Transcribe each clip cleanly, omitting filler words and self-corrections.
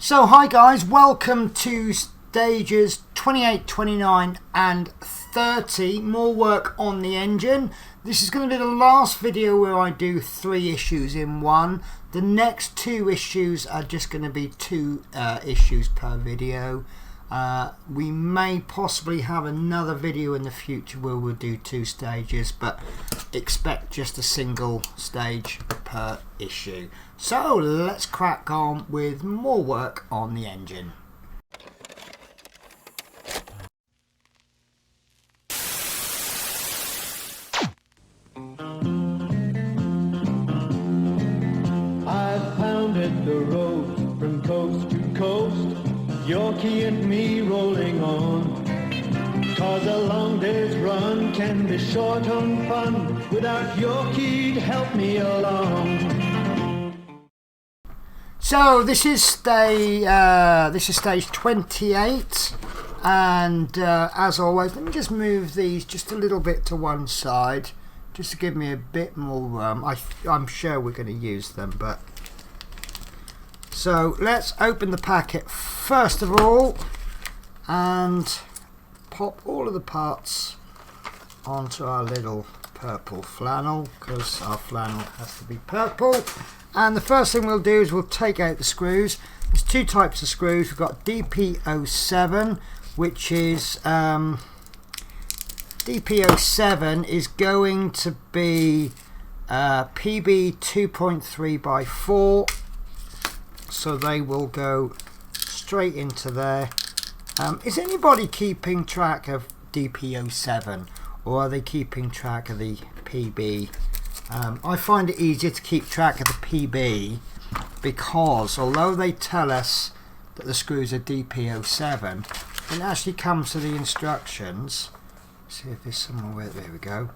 So hi guys, welcome to stages 28, 29 and 30, more work on the engine. This is going to be the last video where I do 3 issues in one. The next 2 issues are just going to be 2 issues per video. We may possibly have another video in the future where we'll do 2 stages, but expect just a single stage per issue. So let's crack on with more work on the engine. I've pounded the road from coast to coast, Yorkie and me rolling on. 'Cause a long day's run can be short on fun, without Yorkie to help me along. So this is stage 28, and as always, let me just move these just a little bit to one side, just to give me a bit more room. I'm sure we're going to use them, but so let's open the packet first of all and pop all of the parts onto our little purple flannel, because our flannel has to be purple. And the first thing we'll do is we'll take out the screws. There's 2 types of screws. We've got DP07, which is DP07 is going to be PB 2.3 by 4, so they will go straight into there. Is anybody keeping track of DP07, or are they keeping track of the PB? I find it easier to keep track of the PB, because although they tell us that the screws are DP07, when it actually comes to the instructions, see if there's somewhere where, there we go.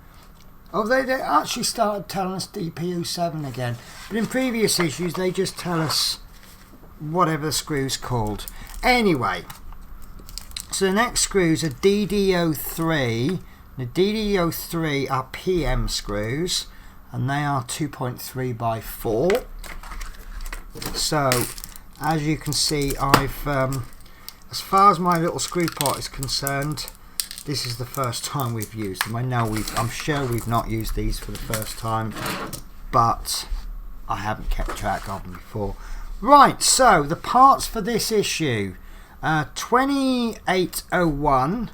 Oh, they actually started telling us DP07 again, but in previous issues they just tell us whatever the screw's called. Anyway, so the next screws are DD03. The DD03 are PM screws, and they are 2.3 by 4. So as you can see, I've as far as my little screw pot is concerned, this is the first time we've used them. I'm sure we've not used these for the first time, but I haven't kept track of them before. Right, so the parts for this issue, 2801,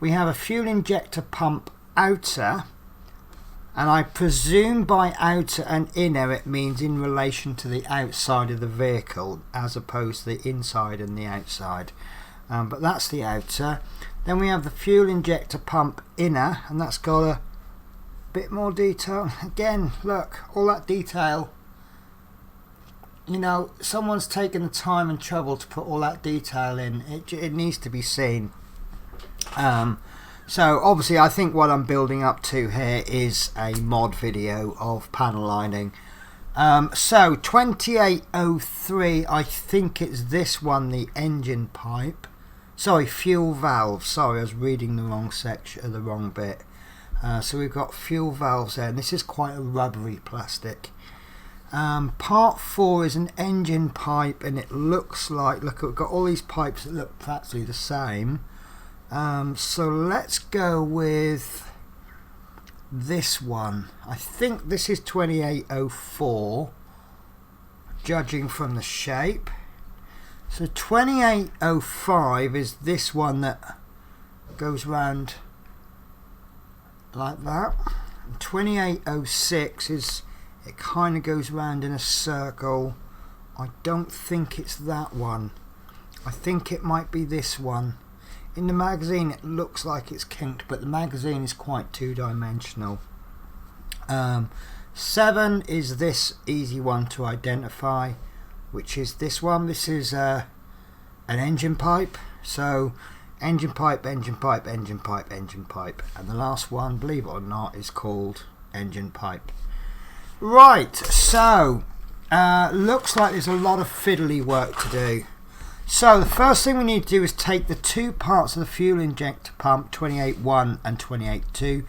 we have a fuel injector pump outer, and I presume by outer and inner it means in relation to the outside of the vehicle as opposed to the inside and the outside, but that's the outer. Then we have the fuel injector pump inner, and that's got a bit more detail. Again, look, all that detail, you know, someone's taken the time and trouble to put all that detail in. It needs to be seen. So obviously I think what I'm building up to here is a mod video of panel lining. So 2803, I think it's this one, the engine pipe. Sorry, fuel valve. Sorry, I was reading the wrong section, the wrong bit. So we've got fuel valves there, and this is quite a rubbery plastic. Part 4 is an engine pipe, and it looks like, look, we've got all these pipes that look practically the same. So let's go with this one. I think this is 2804, judging from the shape. So 2805 is this one that goes round like that. And 2806 is, it kind of goes round in a circle. I don't think it's that one. I think it might be this one. In the magazine it looks like it's kinked, but the magazine is quite 2-dimensional. 7 is this easy one to identify, which is this one. This is an engine pipe. So engine pipe, engine pipe, engine pipe, engine pipe, and the last one, believe it or not, is called engine pipe. Right, so looks like there's a lot of fiddly work to do. So the first thing we need to do is take the 2 parts of the fuel injector pump, 28.1 and 28.2,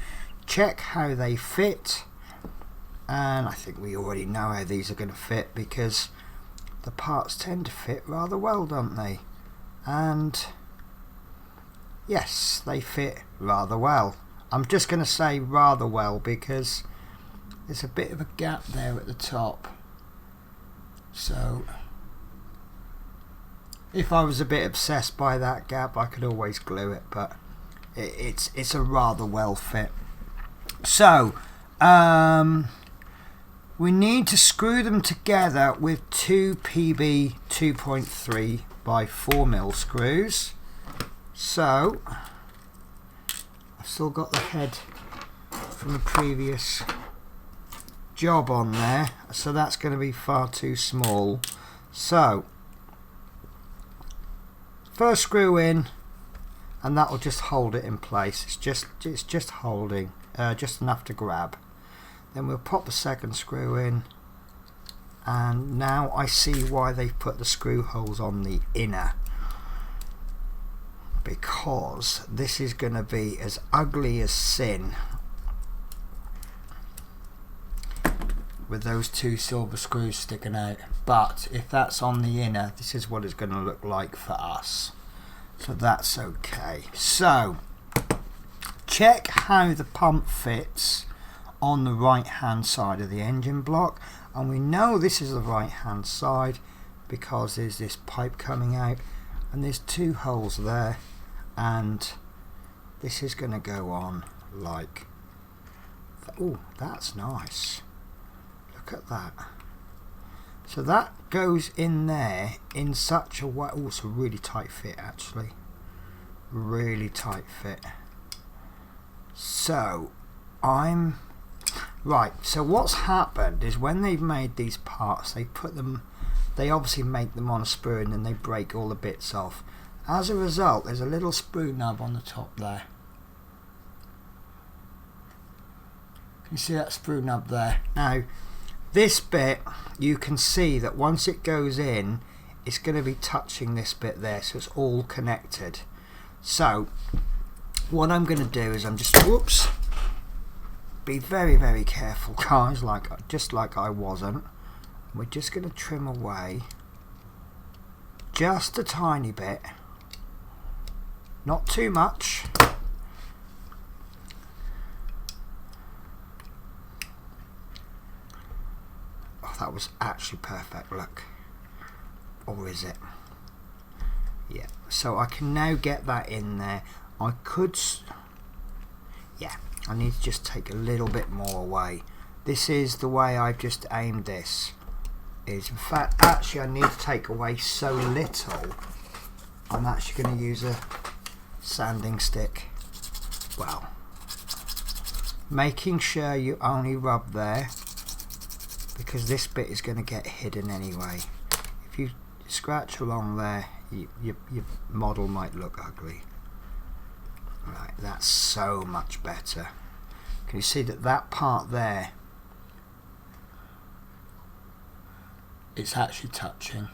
check how they fit, and I think we already know how these are going to fit, because the parts tend to fit rather well, don't they? And yes, they fit rather well. I'm just going to say rather well because there's a bit of a gap there at the top. So if I was a bit obsessed by that gap, I could always glue it, but it's a rather well fit. So we need to screw them together with two PB 2.3 by 4mm screws. So I've still got the head from the previous job on there, so that's going to be far too small. So first screw in, and that will just hold it in place. It's just holding, just enough to grab. Then we'll pop the second screw in, and now I see why they've put the screw holes on the inner, because this is going to be as ugly as sin with those two silver screws sticking out. But if that's on the inner, this is what it's going to look like for us, so that's okay. So check how the pump fits on the right hand side of the engine block, and we know this is the right hand side because there's this pipe coming out and there's two holes there, and this is going to go on like, oh, that's nice, look at that. So that goes in there in such a way. Oh, it's a really tight fit, actually, really tight fit. So I'm right. So what's happened is when they've made these parts, they obviously make them on a sprue and then they break all the bits off. As a result, there's a little sprue nub on the top there. Can you see that sprue nub there? Now this bit, you can see that once it goes in, it's going to be touching this bit there, so it's all connected. So what I'm going to do is I'm just, whoops, be very, very careful, guys, just like I wasn't. We're just going to trim away just a tiny bit, not too much. Oh, that was actually perfect, look. Or is it? Yeah, so I can now get that in there. I could, yeah, I need to just take a little bit more away. This is the way I've just aimed this. Is in fact, actually I need to take away so little, I'm actually going to use a sanding stick. Well, making sure you only rub there, because this bit is going to get hidden anyway. If you scratch along there, your model might look ugly. Right, that's so much better. Can you see that part there, it's actually touching?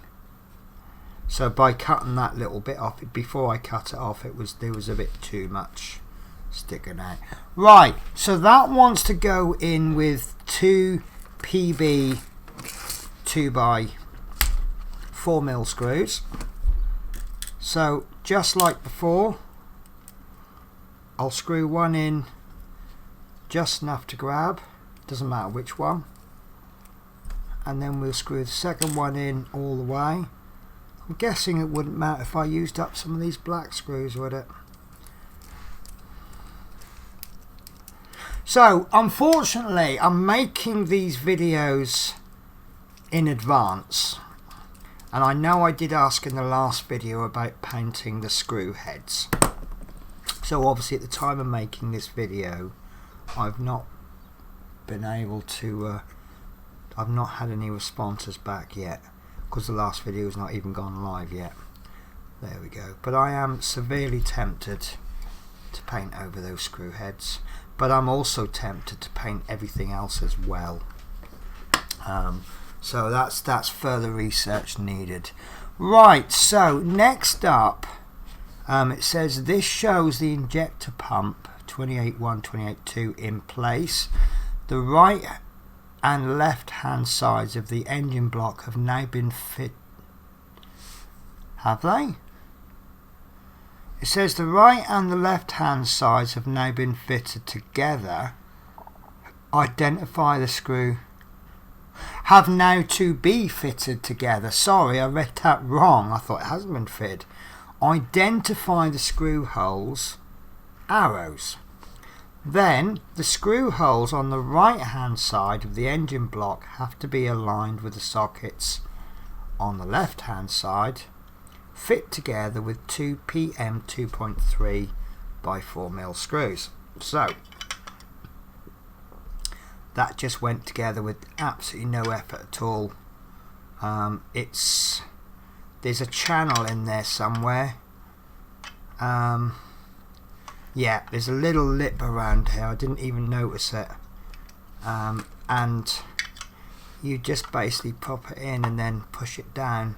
So by cutting that little bit off, before I cut it off, there was a bit too much sticking out. Right, so that wants to go in with two PB 2x4mm screws. So just like before, I'll screw one in just enough to grab, doesn't matter which one, and then we'll screw the second one in all the way. I'm guessing it wouldn't matter if I used up some of these black screws, would it? So unfortunately I'm making these videos in advance, and I know I did ask in the last video about painting the screw heads. So obviously at the time of making this video, I've not been able to, I've not had any responses back yet, because the last video has not even gone live yet. There we go. But I am severely tempted to paint over those screw heads, but I'm also tempted to paint everything else as well. So that's further research needed. Right, so next up, it says this shows the injector pump 28.1, 28.2 in place. The right and left hand sides of the engine block have now been Have they? It says the right and the left hand sides have now been fitted together. Identify the screw. Have now to be fitted together. Sorry, I read that wrong. I thought it hasn't been fitted. Identify the screw holes. Arrows. Then the screw holes on the right hand side of the engine block have to be aligned with the sockets on the left hand side. Fit together with two PM 2.3 by 4mm screws. So that just went together with absolutely no effort at all. There's a channel in there somewhere. Yeah, there's a little lip around here. I didn't even notice it. And you just basically pop it in and then push it down,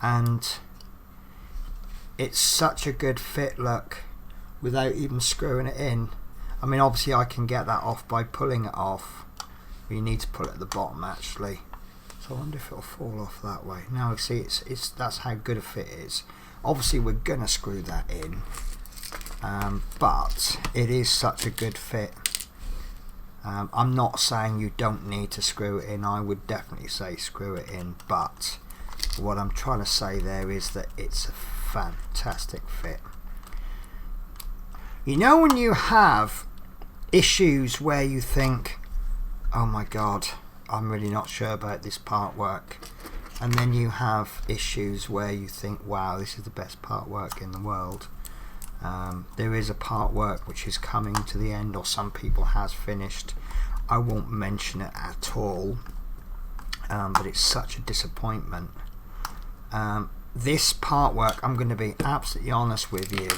and it's such a good fit, look, without even screwing it in. I mean, obviously I can get that off by pulling it off. You need to pull it at the bottom actually. So I wonder if it'll fall off that way. Now see, that's how good a fit it is. Obviously we're gonna screw that in, but it is such a good fit. I'm not saying you don't need to screw it in. I would definitely say screw it in, but what I'm trying to say there is that it's a fantastic fit. You know, when you have issues where you think, oh my god, I'm really not sure about this part work, and then you have issues where you think, wow, this is the best part work in the world. There is a part work which is coming to the end, or some people has finished. I won't mention it at all, but it's such a disappointment. This part work, I'm going to be absolutely honest with you,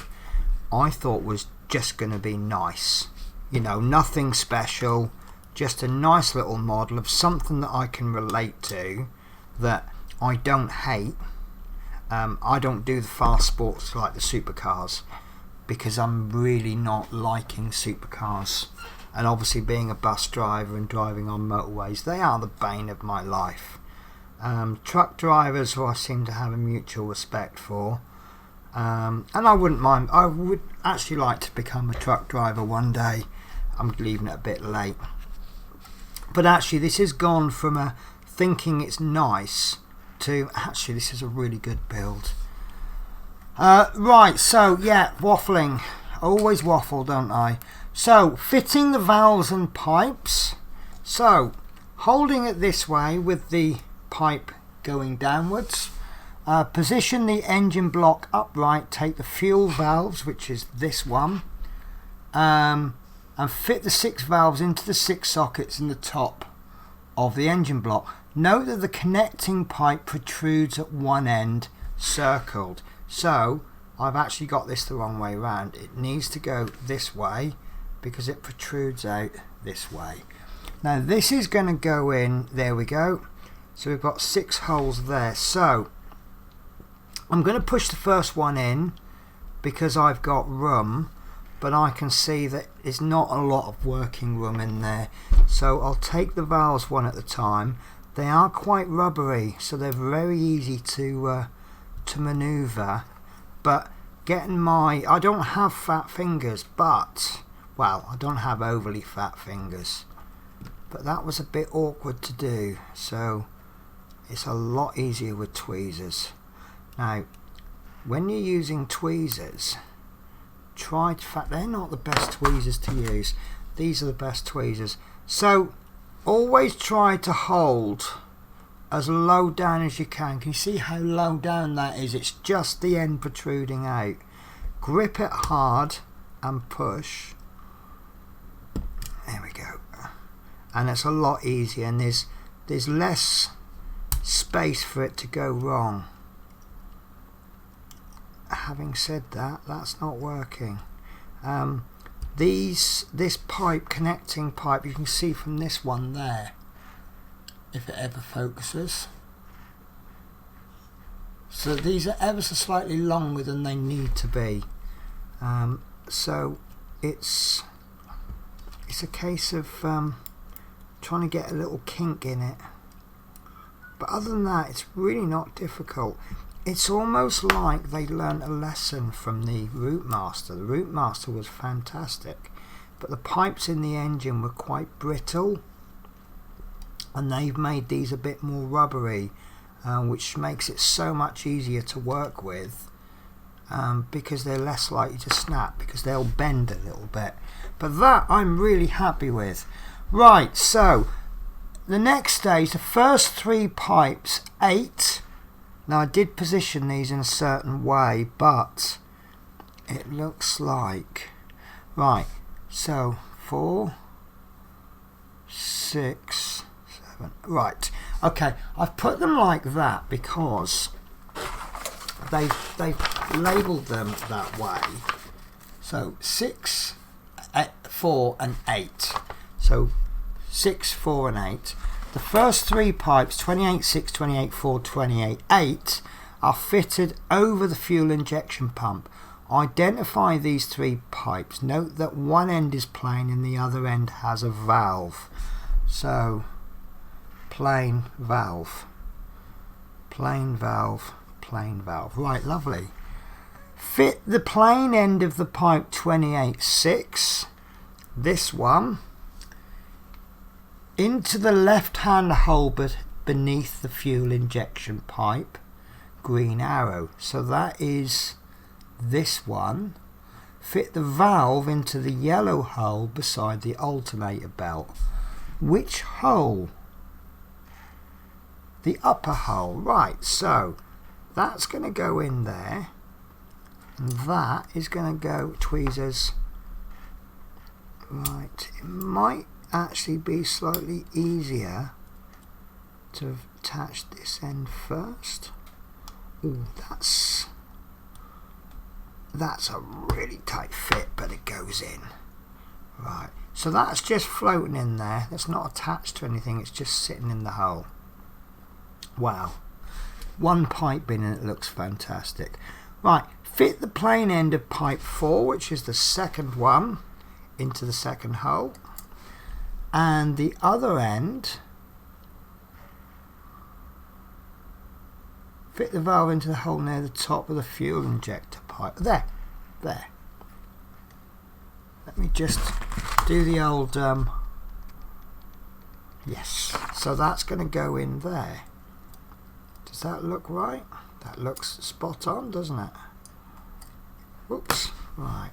I thought was just going to be nice. You know, nothing special, just a nice little model of something that I can relate to, that I don't hate. I don't do the fast sports like the supercars, because I'm really not liking supercars, and obviously being a bus driver and driving on motorways, they are the bane of my life. Truck drivers, who I seem to have a mutual respect for, and I wouldn't mind. I would actually like to become a truck driver one day. I'm leaving it a bit late, but actually this has gone from a thinking it's nice to actually this is a really good build. Right, so yeah, waffling. I always waffle, don't I? So fitting the valves and pipes. So holding it this way with the pipe going downwards, position the engine block upright, take the fuel valves, which is this one, and fit the 6 valves into the 6 sockets in the top of the engine block. Note that the connecting pipe protrudes at one end, circled. So I've actually got this the wrong way around. It needs to go this way because it protrudes out this way. Now this is going to go in, there we go. So we've got 6 holes there. So I'm going to push the first one in because I've got room, but I can see that there's not a lot of working room in there. So I'll take the valves one at a time. They are quite rubbery, so they're very easy to maneuver, but getting I don't have fat fingers, but well, I don't have overly fat fingers, but that was a bit awkward to do, so it's a lot easier with tweezers. Now when you're using tweezers, try to they're not the best tweezers to use. These are the best tweezers. So always try to hold as low down as you can. Can you see how low down that is? It's just the end protruding out. Grip it hard and push. There we go. And it's a lot easier, and there's less space for it to go wrong. Having said that, that's not working. This pipe, connecting pipe, you can see from this one there, if it ever focuses. So these are ever so slightly longer than they need to be. So it's a case of trying to get a little kink in it. But other than that, it's really not difficult. it's almost like they learnt a lesson from the Route Master. The Route Master was fantastic, but the pipes in the engine were quite brittle, and they've made these a bit more rubbery, which makes it so much easier to work with, because they're less likely to snap, because they'll bend a little bit. But that I'm really happy with. Right, so the next stage, the first 3 pipes, 8. Now I did position these in a certain way, but it looks like, right, so 4, 6, 7, right, okay, I've put them like that because they've labelled them that way. So 6, 4 and 8. So 6, 4 and 8. The first 3 pipes, 28, 6, 28, 4, 28, 8, are fitted over the fuel injection pump. Identify these 3 pipes. Note that one end is plain and the other end has a valve. So, plain valve, plain valve, plain valve. Right, lovely. Fit the plain end of the pipe 28, 6, this one, into the left hand hole but beneath the fuel injection pipe, green arrow. So that is this one. Fit the valve into the yellow hole beside the alternator belt. Which hole? The upper hole. Right, so that's going to go in there, and that is going to go tweezers. Right, it might actually be slightly easier to attach this end first. Ooh, that's a really tight fit, but it goes in. Right, so that's just floating in there. That's not attached to anything, it's just sitting in the hole. Wow, one pipe in and it looks fantastic. Right, fit the plain end of pipe 4, which is the second one, into the second hole, and the other end, fit the valve into the hole near the top of the fuel injector pipe. There. Let me just do the old yes, so that's going to go in there. Does that look right? That looks spot on, doesn't it? Whoops. Right,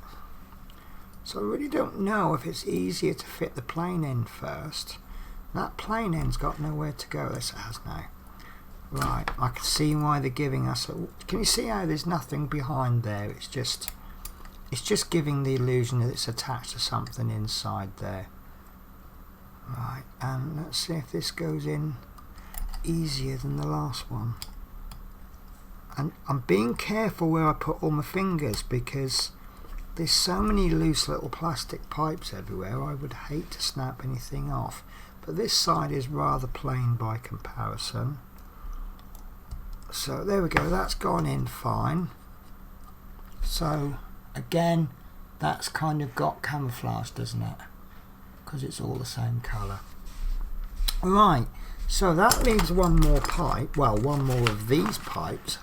so I really don't know if it's easier to fit the plain end first. That plain end's got nowhere to go. This it has now. Right, I can see why they're giving us can you see how there's nothing behind there? It's just giving the illusion that it's attached to something inside there. Right, and let's see if this goes in easier than the last one. And I'm being careful where I put all my fingers, because there's so many loose little plastic pipes everywhere. I would hate to snap anything off, but this side is rather plain by comparison. So there we go, that's gone in fine. So again, that's kind of got camouflage, doesn't it? Because it's all the same colour. Right, so that leaves one more pipe, well, one more of these pipes.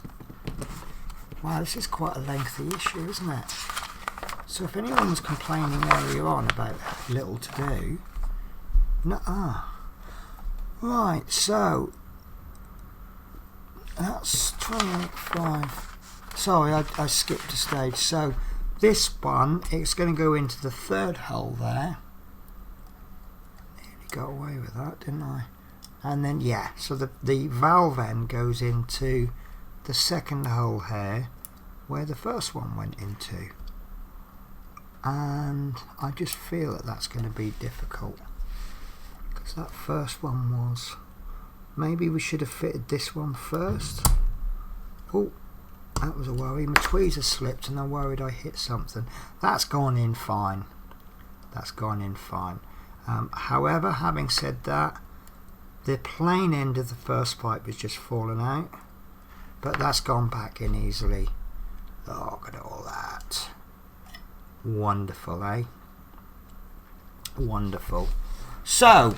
Wow, this is quite a lengthy issue, isn't it? So if anyone was complaining earlier on about little to do, right, so that's 28.5. Sorry, I skipped a stage. So this one, it's going to go into the third hole there. Nearly got away with that, didn't I? And then, yeah, so the valve end goes into the second hole here, where the first one went into. And I just feel that that's going to be difficult, because that first one was, maybe we should have fitted this one first. Oh, that was a worry. My tweezer slipped and I worried I hit something. That's gone in fine. That's gone in fine. However, having said that, the plain end of the first pipe has just fallen out, but that's gone back in easily. Oh, look at all that. Wonderful, eh? Wonderful. So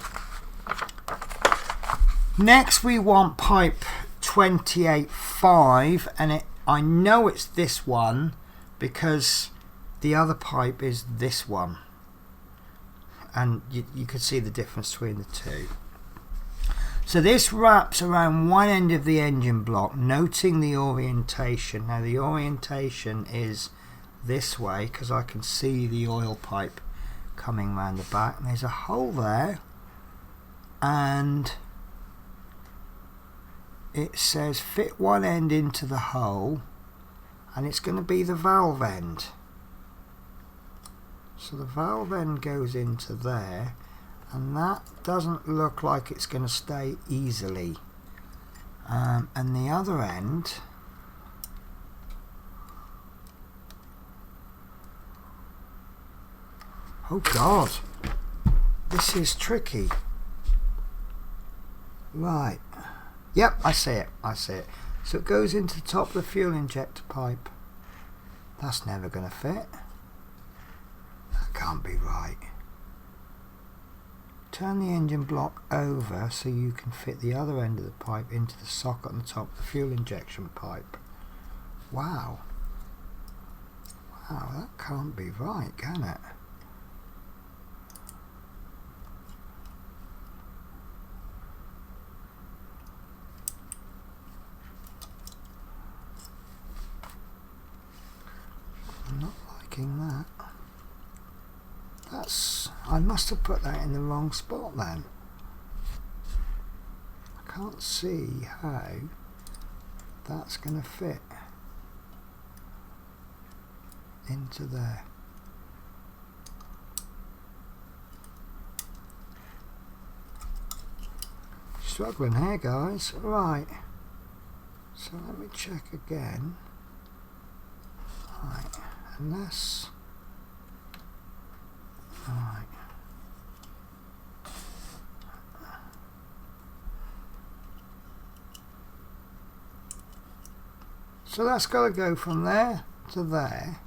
next we want pipe 28.5, and I know it's this one because the other pipe is this one, and you could see the difference between the two. So this wraps around one end of the engine block, noting the orientation. Now the orientation is this way because I can see the oil pipe coming around the back, and there's a hole there, and it says fit one end into the hole, and it's going to be the valve end. So the valve end goes into there, and that doesn't look like it's going to stay easily. And the other end, oh God, this is tricky. Right, yep, I see it, I see it. So it goes into the top of the fuel injector pipe. That's never going to fit. That can't be right. Turn the engine block over so you can fit the other end of the pipe into the socket on the top of the fuel injection pipe. Wow. Wow, that can't be right, can it? I'm not liking that. I must have put that in the wrong spot then. I can't see how that's going to fit into there. Struggling here, guys. Right. So let me check again. Right. Unless. Right. So that's got to go from there to there,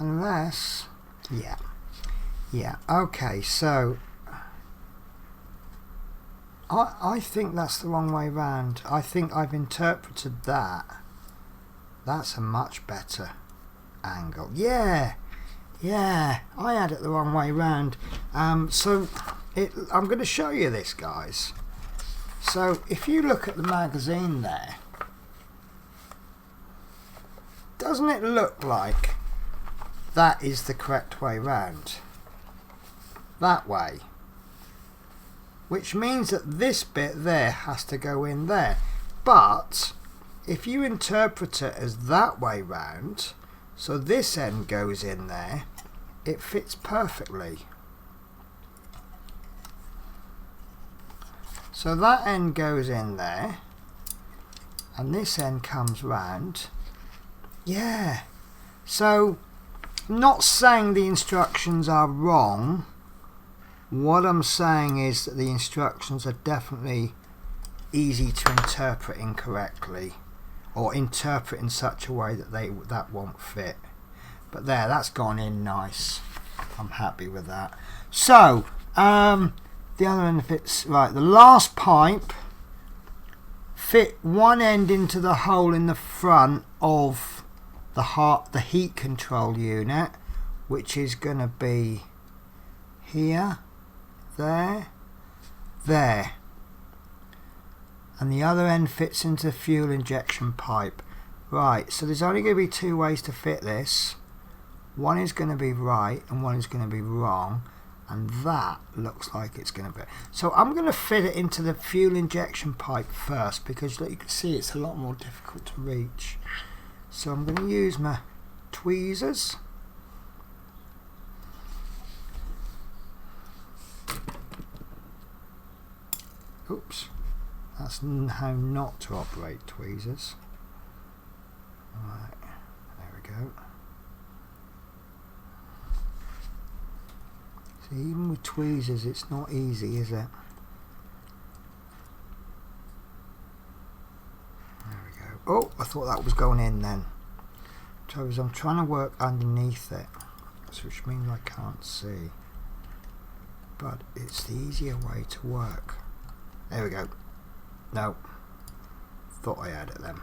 unless, yeah, okay, so I think that's the wrong way round. I think I've interpreted that. That's a much better angle. Yeah, I had it the wrong way round. So I'm going to show you this, guys. So if you look at the magazine there, doesn't it look like that is the correct way round? That way. Which means that this bit there has to go in there. But if you interpret it as that way round, so this end goes in there, it fits perfectly. So that end goes in there, and this end comes round. Yeah, so I'm not saying the instructions are wrong. What I'm saying is that the instructions are definitely easy to interpret incorrectly, or interpret in such a way that that won't fit. But there, that's gone in nice. I'm happy with that. So the other end fits right. The last pipe fit one end into the hole in the front of the heat control unit, which is going to be here, there, and the other end fits into the fuel injection pipe. Right, so there's only going to be two ways to fit this. One is going to be right and one is going to be wrong, and that looks like it's going to be. So I'm going to fit it into the fuel injection pipe first, because you can see it's a lot more difficult to reach. So I'm going to use my tweezers. Oops, that's how not to operate tweezers. Right, there we go. So even with tweezers, it's not easy, is it? There we go. Oh, I thought that was going in then. So I'm trying to work underneath it, which means I can't see. But it's the easier way to work. There we go. No. thought I had it then.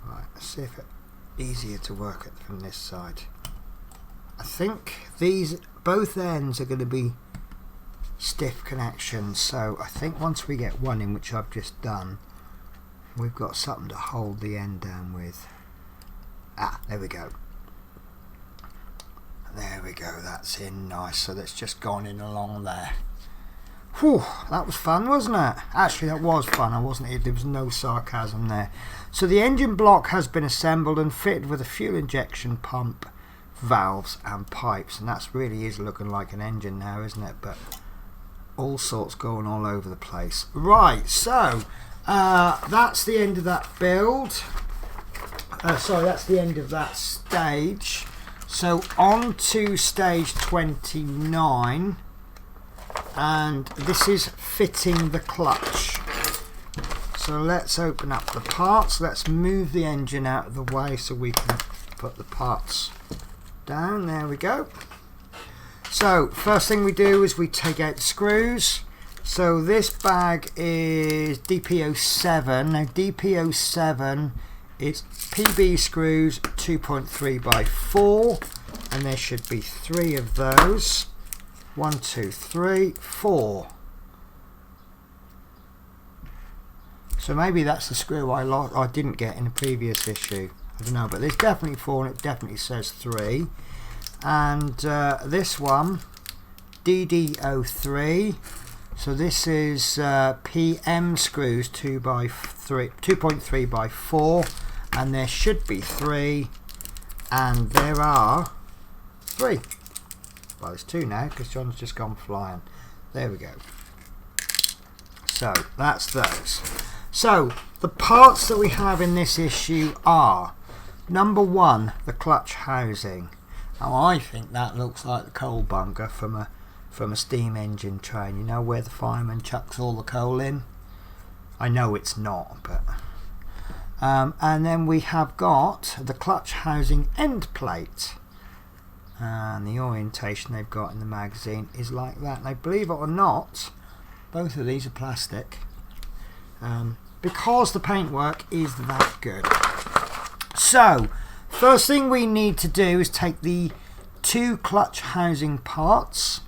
Right, let's see if it's easier to work it from this side. I think these both ends are going to be stiff connections, so I think once we get one in, which I've just done, we've got something to hold the end down with. Ah, there we go. There we go, that's in nice. So that's just gone in along there. Whew, that was fun, wasn't it? Actually, that was fun. There was no sarcasm there. So the engine block has been assembled and fitted with a fuel injection pump, valves and pipes, and that's really is looking like an engine now, isn't it? But all sorts going all over the place. Right, so that's the end of that build. Sorry, that's the end of that stage. So on to stage 29, and this is fitting the clutch. So let's open up the parts. Let's move the engine out of the way so we can put the parts down. There we go. So first thing we do is we take out the screws. So this bag is DP07. Now DP07 is PB screws 2.3 by 4, and there should be 3 of those. 1, 2, 3, 4. So maybe that's the screw I didn't get in the previous issue. I don't know, but there's definitely 4 and it definitely says 3. And this one, DD03. So this is PM screws 2.3 by 4, and there should be 3, and there are 3. Well, there's 2 now because John's just gone flying. There we go. So that's those. So the parts that we have in this issue are, number 1, the clutch housing. Now I think that looks like the coal bunker from a steam engine train, you know, where the fireman chucks all the coal in. I know it's not, but and then we have got the clutch housing end plate, and the orientation they've got in the magazine is like that. Now believe it or not, both of these are plastic, because the paintwork is that good. So first thing we need to do is take the 2 clutch housing parts,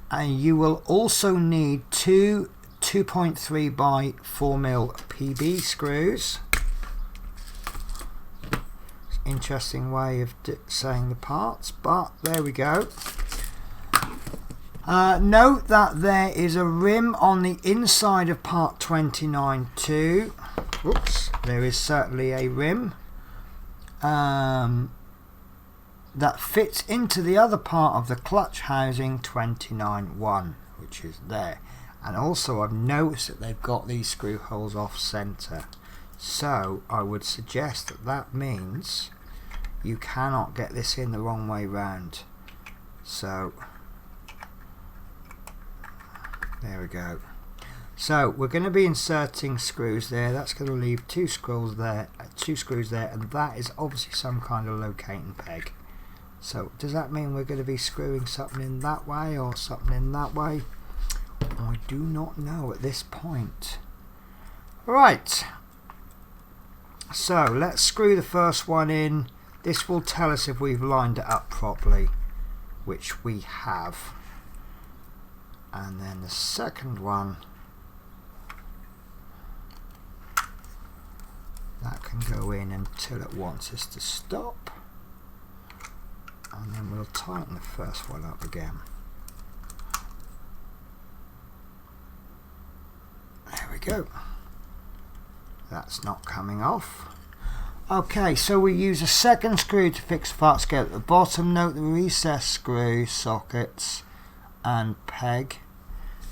and you will also need 2 2.3 by 4mm PB screws. It's an interesting way of saying the parts, but there we go. Note that there is a rim on the inside of part 29 too. Whoops, there is certainly a rim that fits into the other part of the clutch housing 29.1, which is there. And also I've noticed that they've got these screw holes off center, so I would suggest that that means you cannot get this in the wrong way round. So there we go. So we're going to be inserting screws there. That's going to leave 2 screws there, and that is obviously some kind of locating peg. So does that mean we're going to be screwing something in that way or something in that way? I do not know at this point. Right, so let's screw the first one in. This will tell us if we've lined it up properly, which we have. And then the second one, that can go in until it wants us to stop, and then we'll tighten the first one up again. There we go. That's not coming off. Okay, so we use a second screw to fix part scale at the bottom. Note the recessed screw, sockets and peg.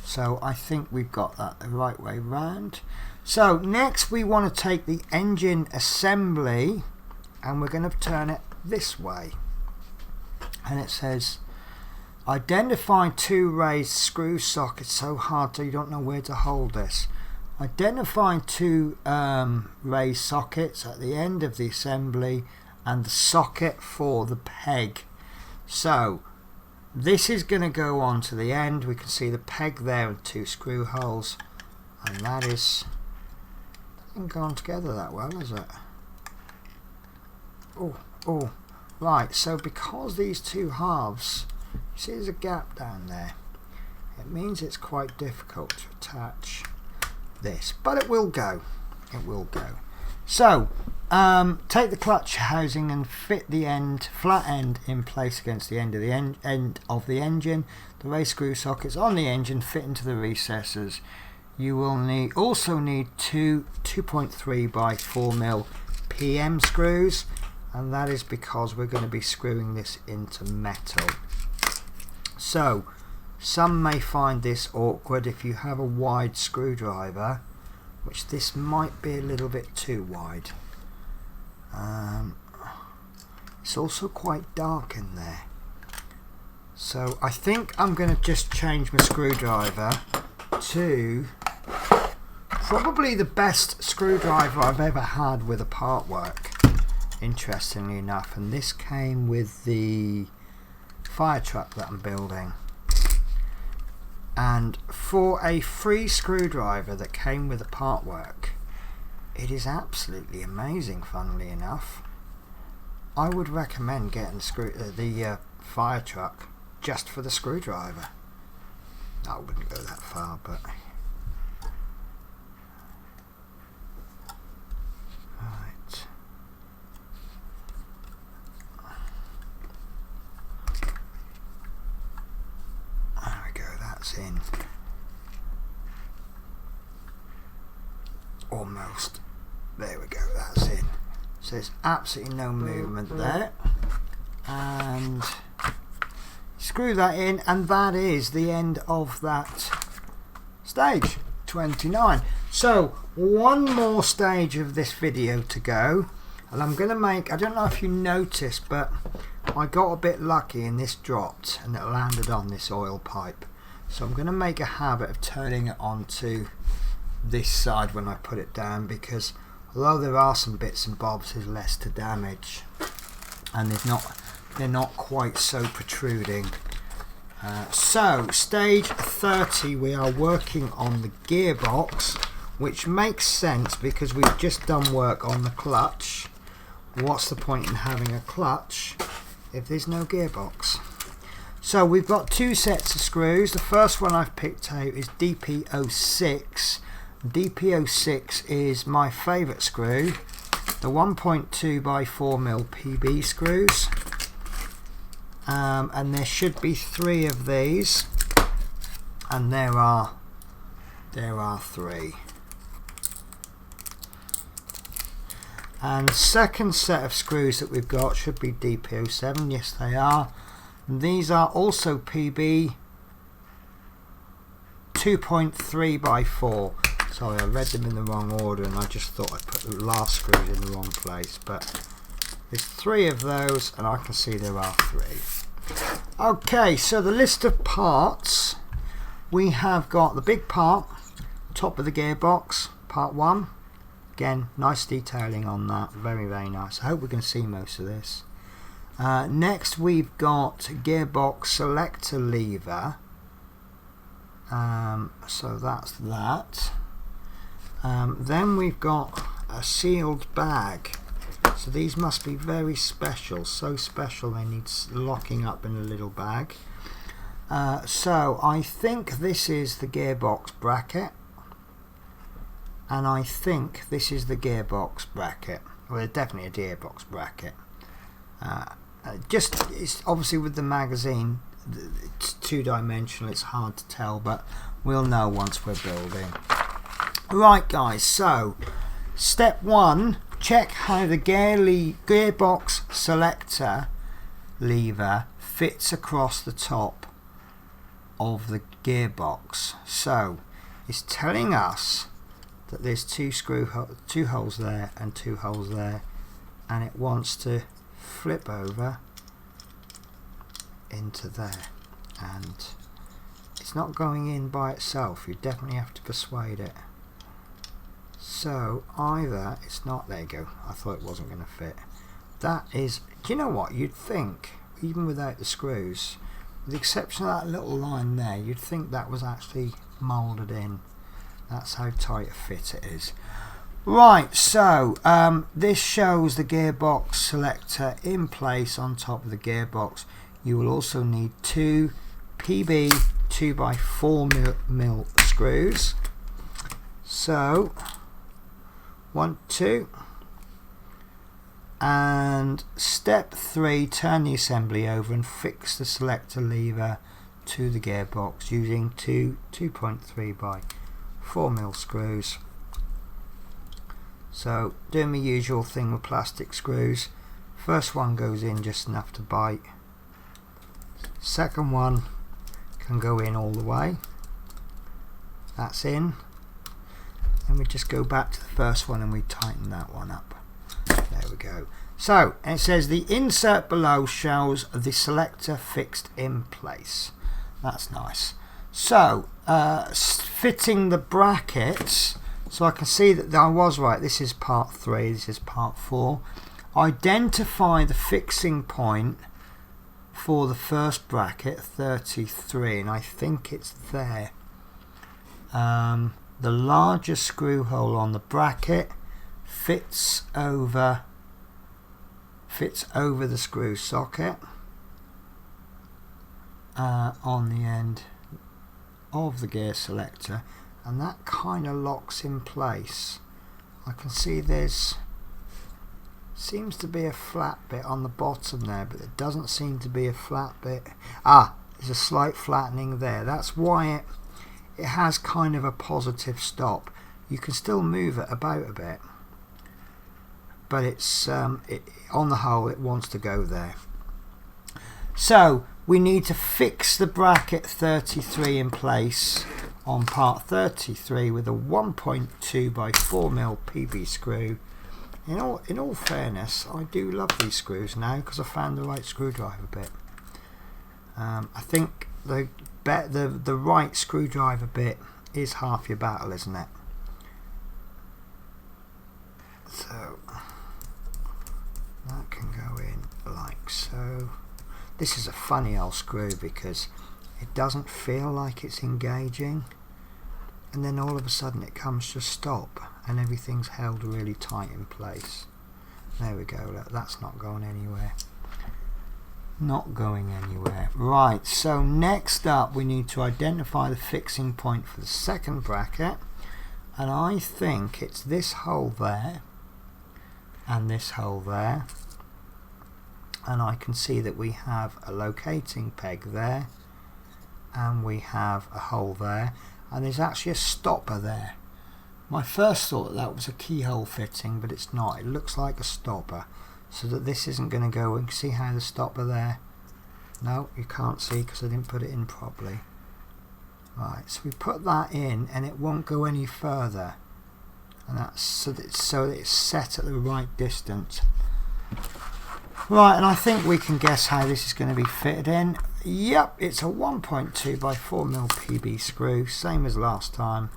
So I think we've got that the right way round. So next we want to take the engine assembly and we're going to turn it this way. And it says identify 2 raised screw sockets. So hard so you don't know where to hold this. Identify 2 raised sockets at the end of the assembly and the socket for the peg. So this is going to go on to the end. We can see the peg there and 2 screw holes, and that is Hasn't gone together that well, has it? Oh, right, so because these two halves, you see there's a gap down there, it means it's quite difficult to attach this, but it will go. It will go. So take the clutch housing and fit the flat end in place against the end of the engine. The race screw sockets on the engine fit into the recessors. You will also need two 2.3 by 4mm PM screws, and that is because we're going to be screwing this into metal. So some may find this awkward if you have a wide screwdriver, which this might be a little bit too wide. It's also quite dark in there, so I think I'm going to just change my screwdriver to probably the best screwdriver I've ever had with a part work, interestingly enough, and this came with the fire truck that I'm building. And for a free screwdriver that came with the part work, it is absolutely amazing. Funnily enough, I would recommend getting the fire truck just for the screwdriver. I wouldn't go that far, but right. There we go, that's in. Almost. There we go, that's in. So there's absolutely no movement there. And screw that in, and that is the end of that stage 29. So one more stage of this video to go, and I'm going to make, I don't know if you noticed, but I got a bit lucky and this dropped and it landed on this oil pipe. So I'm going to make a habit of turning it onto this side when I put it down, because although there are some bits and bobs, there's less to damage, and they're not quite so protruding. So stage 30, we are working on the gearbox, which makes sense because we've just done work on the clutch. What's the point in having a clutch if there's no gearbox? So we've got two sets of screws. The first one I've picked out is DP06. DP06 is my favourite screw, the 1.2 by 4mm PB screws, and there should be 3 of these, and there are 3. And the second set of screws that we've got should be DP07. Yes, they are. And these are also PB 2.3 by 4. Sorry, I read them in the wrong order and I just thought I put the last screws in the wrong place, but there's 3 of those and I can see there are 3. Okay, so the list of parts, we have got the big part, top of the gearbox, part 1. Again, nice detailing on that, very nice. I hope we can see most of this. Next we've got gearbox selector lever, so that's that. Then we've got a sealed bag, so these must be very special, so special they need locking up in a little bag. So I think this is the gearbox bracket, and I think this is the gearbox bracket. Well, definitely a gearbox bracket. It's obviously with the magazine, it's 2-dimensional, it's hard to tell, but we'll know once we're building. Right guys, so step 1, check how the gearbox selector lever fits across the top of the gearbox. So it's telling us that there's 2 holes there and 2 holes there, and it wants to flip over into there, and it's not going in by itself. You definitely have to persuade it. So either it's not, there you go, I thought it wasn't going to fit. That is, do you know what, you'd think even without the screws, with the exception of that little line there, you'd think that was actually moulded in. That's how tight a fit it is. Right, so this shows the gearbox selector in place on top of the gearbox. You will also need two PB 2x4 mil screws. So 1, 2, and step 3, turn the assembly over and fix the selector lever to the gearbox using two 2.3x4 mil screws. So doing my usual thing with plastic screws. First one goes in just enough to bite. Second one can go in all the way. That's in. And we just go back to the first one and we tighten that one up. There we go. So it says the insert below shows the selector fixed in place. That's nice. So fitting the brackets. So I can see that I was right. This is part 3. This is part 4. Identify the fixing point for the first bracket, 33, and I think it's there. The larger screw hole on the bracket fits over the screw socket on the end of the gear selector, and that kind of locks in place. I can see there's seems to be a flat bit on the bottom there, but there doesn't seem to be a flat bit. There's a slight flattening there. That's why it has kind of a positive stop. You can still move it about a bit, but it's on the whole it wants to go there. So we need to fix the bracket 33 in place on part 33 with a 1.2x4 mil PB screw. In all fairness, I do love these screws now because I found the right screwdriver bit. I think the right screwdriver bit is half your battle, isn't it? So that can go in like so. This is a funny old screw because it doesn't feel like it's engaging, and then all of a sudden it comes to a stop and everything's held really tight in place. There we go. Look, that's not going anywhere. Not going anywhere. Right, so next up we need to identify the fixing point for the second bracket, and I think it's this hole there and this hole there, and I can see that we have a locating peg there and we have a hole there, and there's actually a stopper there. My first thought that was a keyhole fitting, but it's not. It looks like a stopper, so that this isn't going to go. You can see how the stopper there. No, you can't see because I didn't put it in properly. Right, so we put that in and it won't go any further, and that's so that it's set at the right distance. Right, and I think we can guess how this is going to be fitted in. Yep, it's a 1.2x4 mil PB screw, same as last time.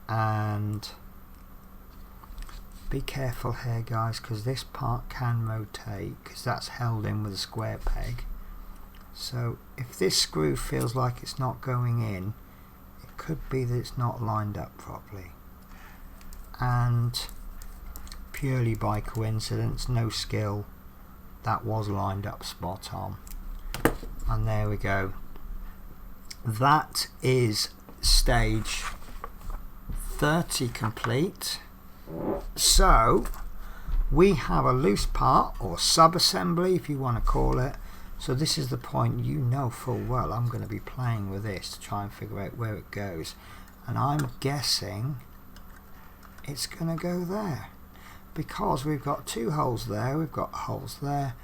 And be careful here, guys, because this part can rotate because that's held in with a square peg. So if this screw feels like it's not going in, it could be that it's not lined up properly. And purely by coincidence, no skill, that was lined up spot on. And there we go. That is stage 30 complete. So we have a loose part, or sub-assembly if you want to call it. So this is the point, you know full well I'm going to be playing with this to try and figure out where it goes, and I'm guessing it's going to go there because we've got two holes there, we've got holes there,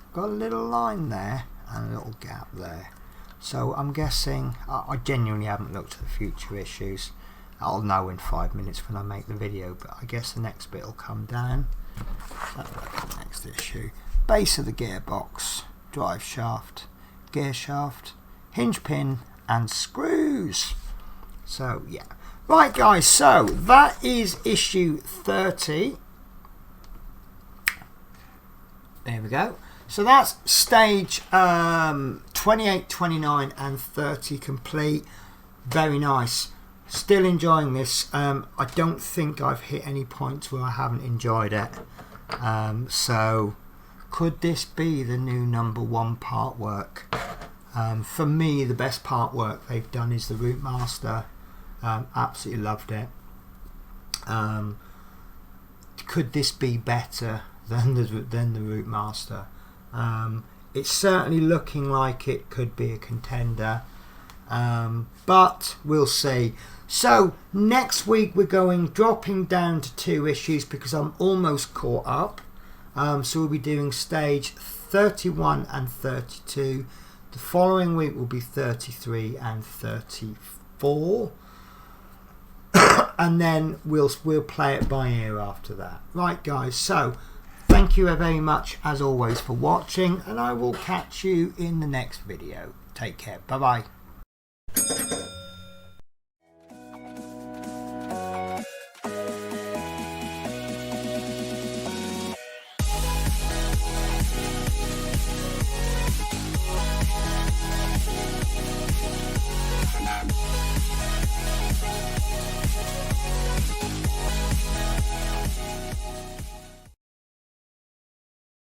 we've got a little line there and a little gap there. So I'm guessing, I genuinely haven't looked at the future issues. I'll know in 5 minutes when I make the video, but I guess the next bit will come down. Let's have a look at the next issue. Base of the gearbox, drive shaft, gear shaft, hinge pin and screws. So yeah. Right guys, so that is issue 30. There we go. So that's stage 28, 29 and 30 complete. very nice. Still enjoying this. I don't think I've hit any points where I haven't enjoyed it. So could this be the new #1 part work? For me, the best part work they've done is the Route Master. Absolutely loved it. Could this be better than the Route Master? It's certainly looking like it could be a contender, but we'll see. So next week we're dropping down to 2 issues because I'm almost caught up. So we'll be doing stage 31 and 32. The following week will be 33 and 34. And then we'll play it by ear after that. Right guys, so thank you very much as always for watching, and I will catch you in the next video. Take care. Bye bye.